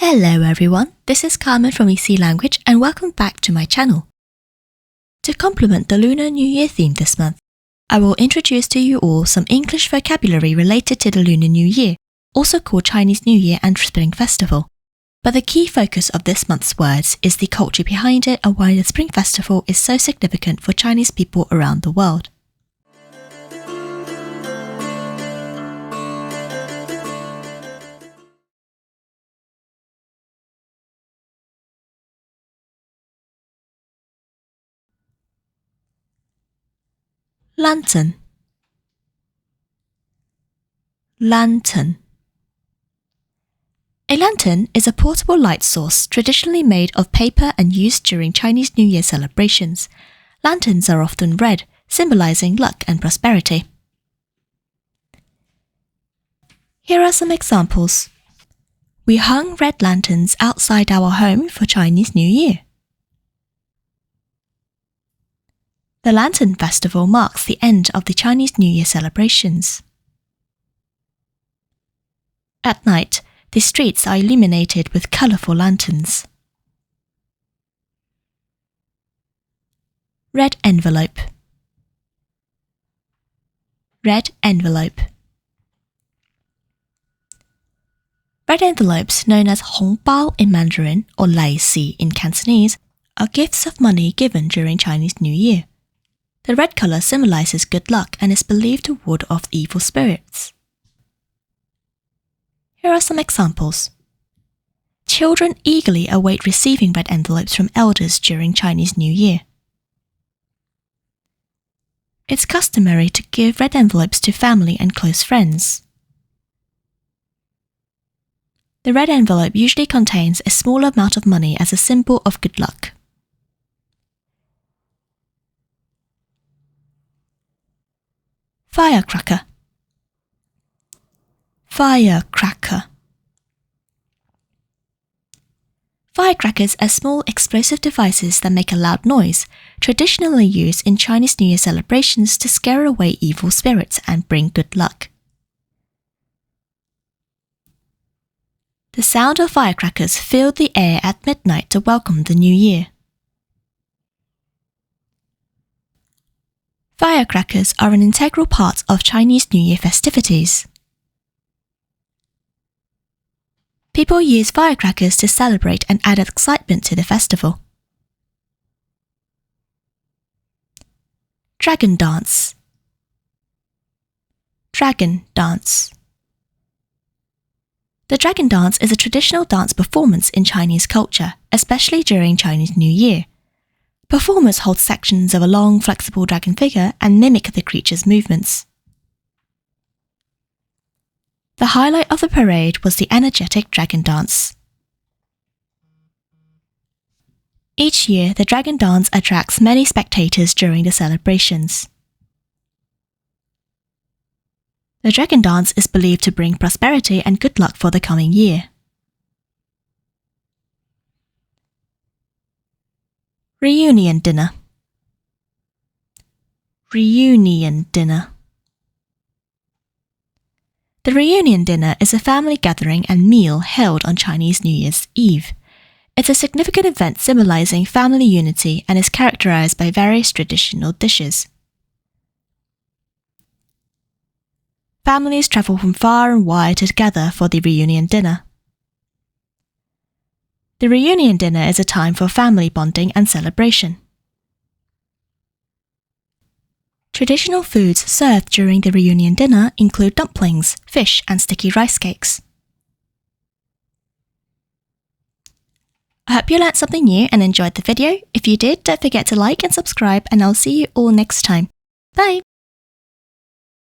Hello everyone, this is Carmen from EC Language and welcome back to my channel. To complement the Lunar New Year theme this month, I will introduce to you all some English vocabulary related to the Lunar New Year, also called Chinese New Year and Spring Festival. But the key focus of this month's words is the culture behind it and why the Spring Festival is so significant for Chinese people around the world. Lantern. Lantern. A lantern is a portable light source traditionally made of paper and used during Chinese New Year celebrations. Lanterns are often red, symbolizing luck and prosperity. Here are some examples. We hung red lanterns outside our home for Chinese New Year. The Lantern Festival marks the end of the Chinese New Year celebrations. At night, the streets are illuminated with colorful lanterns. Red envelope. Red envelope. Red envelopes, known as 红包 in Mandarin or 利是 in Cantonese, are gifts of money given during Chinese New Year. The red color symbolizes good luck and is believed to ward off evil spirits. Here are some examples. Children eagerly await receiving red envelopes from elders during Chinese New Year. It's customary to give red envelopes to family and close friends. The red envelope usually contains a small amount of money as a symbol of good luck. Firecracker. Firecracker. Firecrackers are small explosive devices that make a loud noise, traditionally used in Chinese New Year celebrations to scare away evil spirits and bring good luck. The sound of firecrackers filled the air at midnight to welcome the new year. Firecrackers are an integral part of Chinese New Year festivities. People use firecrackers to celebrate and add excitement to the festival. Dragon dance. Dragon dance. The dragon dance is a traditional dance performance in Chinese culture, especially during Chinese New Year. Performers hold sections of a long, flexible dragon figure and mimic the creature's movements. The highlight of the parade was the energetic dragon dance. Each year, the dragon dance attracts many spectators during the celebrations. The dragon dance is believed to bring prosperity and good luck for the coming year. Reunion dinner. Reunion dinner. The reunion dinner is a family gathering and meal held on Chinese New Year's Eve. It's a significant event symbolizing family unity and is characterized by various traditional dishes. Families travel from far and wide to gather for the reunion dinner. The reunion dinner is a time for family bonding and celebration. Traditional foods served during the reunion dinner include dumplings, fish, and sticky rice cakes. I hope you learned something new and enjoyed the video. If you did, don't forget to like and subscribe, and I'll see you all next time. Bye!